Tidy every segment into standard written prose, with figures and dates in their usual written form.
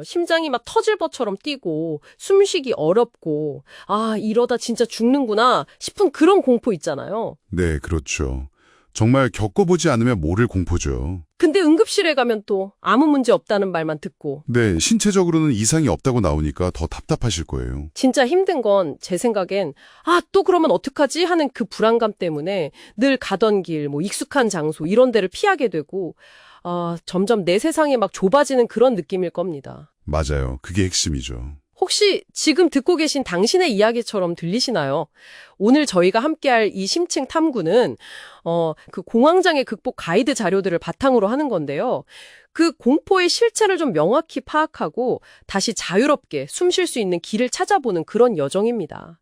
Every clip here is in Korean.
심장이 막 터질 것처럼 뛰고 숨쉬기 어렵고 이러다 진짜 죽는구나 싶은 그런 공포 있잖아요. 네, 그렇죠. 정말 겪어보지 않으면 모를 공포죠. 근데 응급실에 가면 또 아무 문제 없다는 말만 듣고 네, 신체적으로는 이상이 없다고 나오니까 더 답답하실 거예요. 진짜 힘든 건 제 생각엔 또 그러면 어떡하지 하는 그 불안감 때문에 늘 가던 길, 뭐 익숙한 장소 이런 데를 피하게 되고 점점 내 세상이 막 좁아지는 그런 느낌일 겁니다. 맞아요. 그게 핵심이죠. 혹시 지금 듣고 계신 당신의 이야기처럼 들리시나요? 오늘 저희가 함께할 이 심층 탐구는 그 공황장애 극복 가이드 자료들을 바탕으로 하는 건데요. 그 공포의 실체를 좀 명확히 파악하고 다시 자유롭게 숨 쉴 수 있는 길을 찾아보는 그런 여정입니다.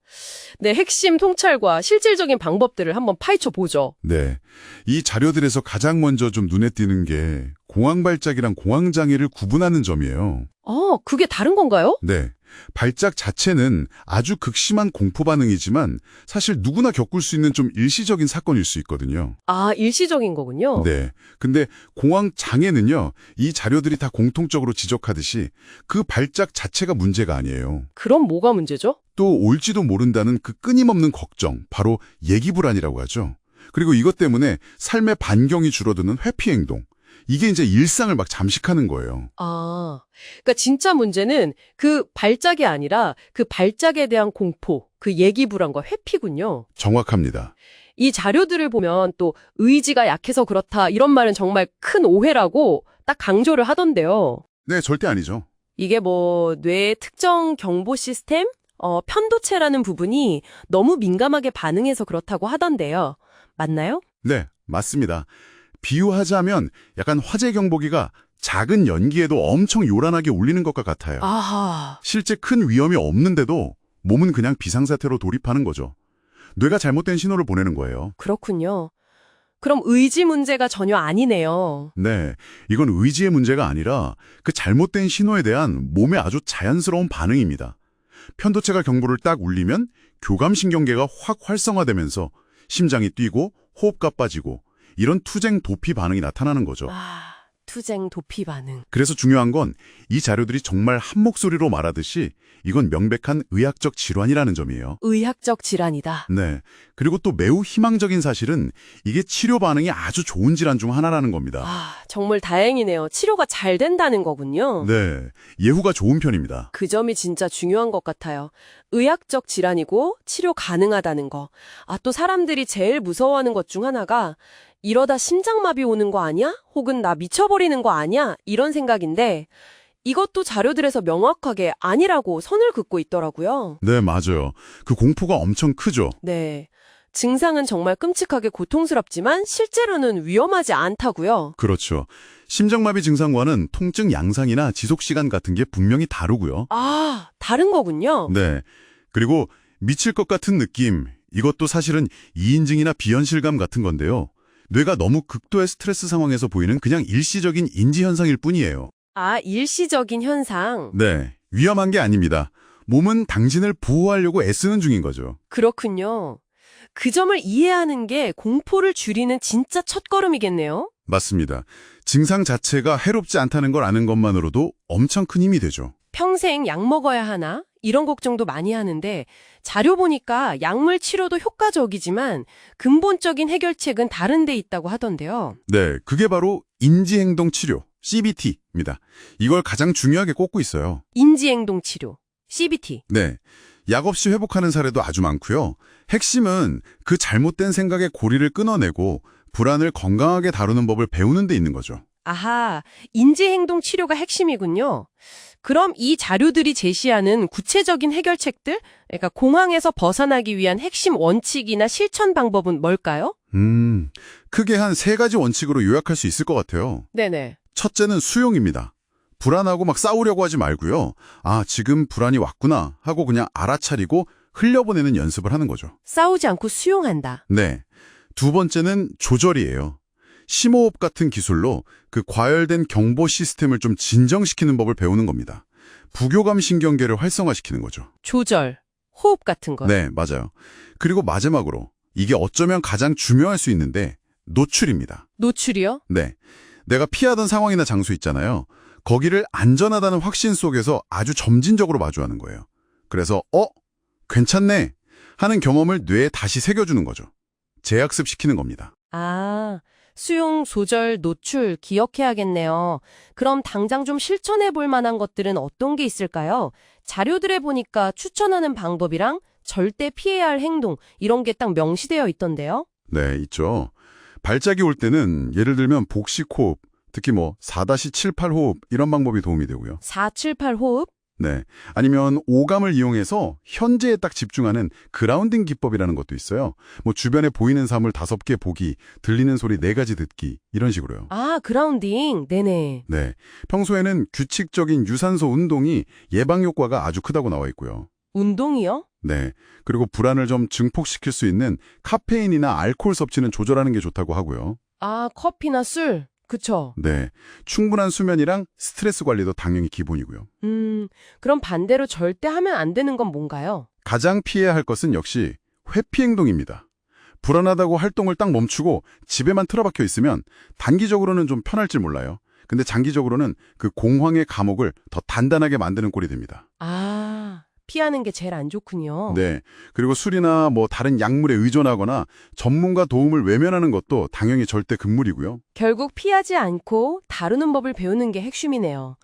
네, 핵심 통찰과 실질적인 방법들을 한번 파헤쳐 보죠. 네, 이 자료들에서 가장 먼저 좀 눈에 띄는 게 공황발작이랑 공황장애를 구분하는 점이에요. 그게 다른 건가요? 네, 발작 자체는 아주 극심한 공포 반응이지만 사실 누구나 겪을 수 있는 좀 일시적인 사건일 수 있거든요. 일시적인 거군요. 네, 근데 공황장애는요, 이 자료들이 다 공통적으로 지적하듯이 그 발작 자체가 문제가 아니에요. 그럼 뭐가 문제죠? 또 올지도 모른다는 그 끊임없는 걱정, 바로 예기불안이라고 하죠. 그리고 이것 때문에 삶의 반경이 줄어드는 회피 행동. 이게 이제 일상을 막 잠식하는 거예요. 그러니까 진짜 문제는 그 발작이 아니라 그 발작에 대한 공포, 그 예기불안과 회피군요. 정확합니다. 이 자료들을 보면 또 의지가 약해서 그렇다 이런 말은 정말 큰 오해라고 딱 강조를 하던데요. 네, 절대 아니죠. 이게 뭐 뇌의 특정 경보 시스템, 편도체라는 부분이 너무 민감하게 반응해서 그렇다고 하던데요. 맞나요? 네, 맞습니다. 비유하자면 약간 화재 경보기가 작은 연기에도 엄청 요란하게 울리는 것과 같아요. 아하. 실제 큰 위험이 없는데도 몸은 그냥 비상사태로 돌입하는 거죠. 뇌가 잘못된 신호를 보내는 거예요. 그렇군요. 그럼 의지 문제가 전혀 아니네요. 네, 이건 의지의 문제가 아니라 그 잘못된 신호에 대한 몸의 아주 자연스러운 반응입니다. 편도체가 경보를 딱 울리면 교감신경계가 확 활성화되면서 심장이 뛰고 호흡가 빠지고 이런 투쟁 도피 반응이 나타나는 거죠. 투쟁 도피 반응. 그래서 중요한 건 이 자료들이 정말 한 목소리로 말하듯이 이건 명백한 의학적 질환이라는 점이에요. 의학적 질환이다. 네. 그리고 또 매우 희망적인 사실은 이게 치료 반응이 아주 좋은 질환 중 하나라는 겁니다. 정말 다행이네요. 치료가 잘 된다는 거군요. 네. 예후가 좋은 편입니다. 그 점이 진짜 중요한 것 같아요. 의학적 질환이고 치료 가능하다는 거. 또 사람들이 제일 무서워하는 것 중 하나가 이러다 심장마비 오는 거 아니야? 혹은 나 미쳐버리는 거 아니야? 이런 생각인데 이것도 자료들에서 명확하게 아니라고 선을 긋고 있더라고요. 네, 맞아요. 그 공포가 엄청 크죠. 네. 증상은 정말 끔찍하게 고통스럽지만 실제로는 위험하지 않다고요. 그렇죠. 심장마비 증상과는 통증 양상이나 지속시간 같은 게 분명히 다르고요. 다른 거군요. 네. 그리고 미칠 것 같은 느낌, 이것도 사실은 이인증이나 비현실감 같은 건데요. 뇌가 너무 극도의 스트레스 상황에서 보이는 그냥 일시적인 인지현상일 뿐이에요. 일시적인 현상. 네, 위험한 게 아닙니다. 몸은 당신을 보호하려고 애쓰는 중인 거죠. 그렇군요. 그 점을 이해하는 게 공포를 줄이는 진짜 첫걸음이겠네요. 맞습니다. 증상 자체가 해롭지 않다는 걸 아는 것만으로도 엄청 큰 힘이 되죠. 평생 약 먹어야 하나? 이런 걱정도 많이 하는데 자료 보니까 약물 치료도 효과적이지만 근본적인 해결책은 다른 데 있다고 하던데요. 네, 그게 바로 인지행동치료, CBT입니다. 이걸 가장 중요하게 꼽고 있어요. 인지행동치료, CBT. 네, 약 없이 회복하는 사례도 아주 많고요. 핵심은 그 잘못된 생각의 고리를 끊어내고 불안을 건강하게 다루는 법을 배우는 데 있는 거죠. 인지행동 치료가 핵심이군요. 그럼 이 자료들이 제시하는 구체적인 해결책들, 그러니까 공황에서 벗어나기 위한 핵심 원칙이나 실천 방법은 뭘까요? 크게 한 3가지 원칙으로 요약할 수 있을 것 같아요. 네네. 첫째는 수용입니다. 불안하고 막 싸우려고 하지 말고요. 지금 불안이 왔구나 하고 그냥 알아차리고 흘려보내는 연습을 하는 거죠. 싸우지 않고 수용한다. 네. 두 번째는 조절이에요. 심호흡 같은 기술로 그 과열된 경보 시스템을 좀 진정시키는 법을 배우는 겁니다. 부교감 신경계를 활성화시키는 거죠. 조절, 호흡 같은 거. 네, 맞아요. 그리고 마지막으로 이게 어쩌면 가장 중요할 수 있는데 노출입니다. 노출이요? 네. 내가 피하던 상황이나 장소 있잖아요. 거기를 안전하다는 확신 속에서 아주 점진적으로 마주하는 거예요. 그래서 괜찮네 하는 경험을 뇌에 다시 새겨주는 거죠. 재학습시키는 겁니다. 아, 수용, 조절, 노출 기억해야겠네요. 그럼 당장 좀 실천해 볼 만한 것들은 어떤 게 있을까요? 자료들에 보니까 추천하는 방법이랑 절대 피해야 할 행동 이런 게 딱 명시되어 있던데요. 네, 있죠. 발작이 올 때는 예를 들면 복식 호흡, 특히 4-7-8 호흡 이런 방법이 도움이 되고요. 478 호흡? 네, 아니면 오감을 이용해서 현재에 딱 집중하는 그라운딩 기법이라는 것도 있어요. 주변에 보이는 사물 5개 보기, 들리는 소리 4가지 듣기 이런 식으로요. 아, 그라운딩. 네네. 네, 평소에는 규칙적인 유산소 운동이 예방 효과가 아주 크다고 나와 있고요. 운동이요? 네, 그리고 불안을 좀 증폭시킬 수 있는 카페인이나 알코올 섭취는 조절하는 게 좋다고 하고요. 아, 커피나 술. 그쵸. 네, 충분한 수면이랑 스트레스 관리도 당연히 기본이고요. 그럼 반대로 절대 하면 안 되는 건 뭔가요? 가장 피해야 할 것은 역시 회피 행동입니다. 불안하다고 활동을 딱 멈추고 집에만 틀어박혀 있으면 단기적으로는 좀 편할지 몰라요. 근데 장기적으로는 그 공황의 감옥을 더 단단하게 만드는 꼴이 됩니다. 아, 피하는 게 제일 안 좋군요. 네. 그리고 술이나 다른 약물에 의존하거나 전문가 도움을 외면하는 것도 당연히 절대 금물이고요. 결국 피하지 않고 다루는 법을 배우는 게 핵심이네요.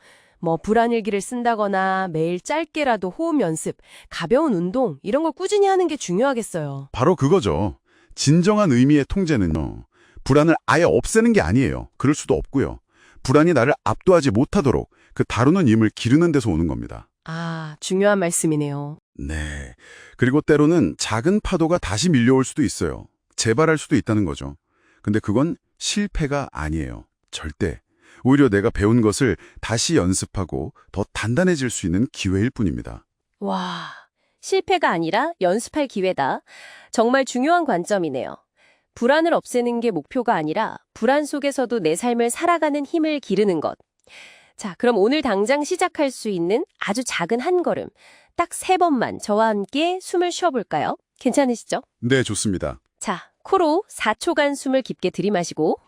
불안일기를 쓴다거나 매일 짧게라도 호흡 연습, 가벼운 운동 이런 걸 꾸준히 하는 게 중요하겠어요. 바로 그거죠. 진정한 의미의 통제는요. 불안을 아예 없애는 게 아니에요. 그럴 수도 없고요. 불안이 나를 압도하지 못하도록 그 다루는 힘을 기르는 데서 오는 겁니다. 아, 중요한 말씀이네요. 네. 그리고 때로는 작은 파도가 다시 밀려올 수도 있어요. 재발할 수도 있다는 거죠. 근데 그건 실패가 아니에요. 절대. 오히려 내가 배운 것을 다시 연습하고 더 단단해질 수 있는 기회일 뿐입니다. 와, 실패가 아니라 연습할 기회다. 정말 중요한 관점이네요. 불안을 없애는 게 목표가 아니라 불안 속에서도 내 삶을 살아가는 힘을 기르는 것. 자, 그럼 오늘 당장 시작할 수 있는 아주 작은 한 걸음, 딱 3번만 저와 함께 숨을 쉬어볼까요? 괜찮으시죠? 네, 좋습니다. 자, 코로 4초간 숨을 깊게 들이마시고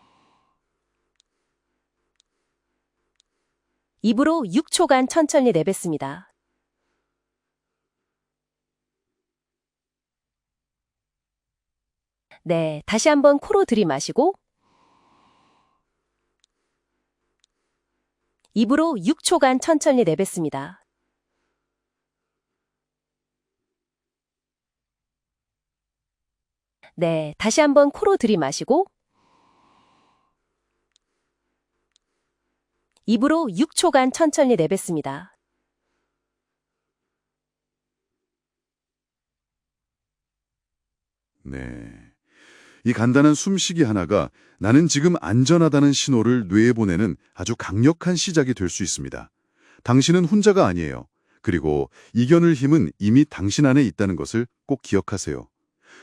입으로 6초간 천천히 내뱉습니다. 네, 다시 한번 코로 들이마시고 입으로 6초간 천천히 내뱉습니다. 네, 다시 한번 코로 들이마시고 입으로 6초간 천천히 내뱉습니다. 네. 이 간단한 숨쉬기 하나가 나는 지금 안전하다는 신호를 뇌에 보내는 아주 강력한 시작이 될 수 있습니다. 당신은 혼자가 아니에요. 그리고 이겨낼 힘은 이미 당신 안에 있다는 것을 꼭 기억하세요.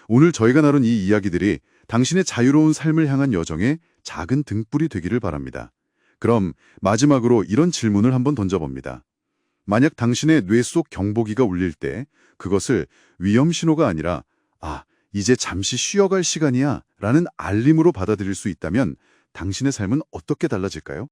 오늘 저희가 나눈 이 이야기들이 당신의 자유로운 삶을 향한 여정에 작은 등불이 되기를 바랍니다. 그럼 마지막으로 이런 질문을 한번 던져봅니다. 만약 당신의 뇌 속 경보기가 울릴 때 그것을 위험 신호가 아니라 이제 잠시 쉬어갈 시간이야 라는 알림으로 받아들일 수 있다면 당신의 삶은 어떻게 달라질까요?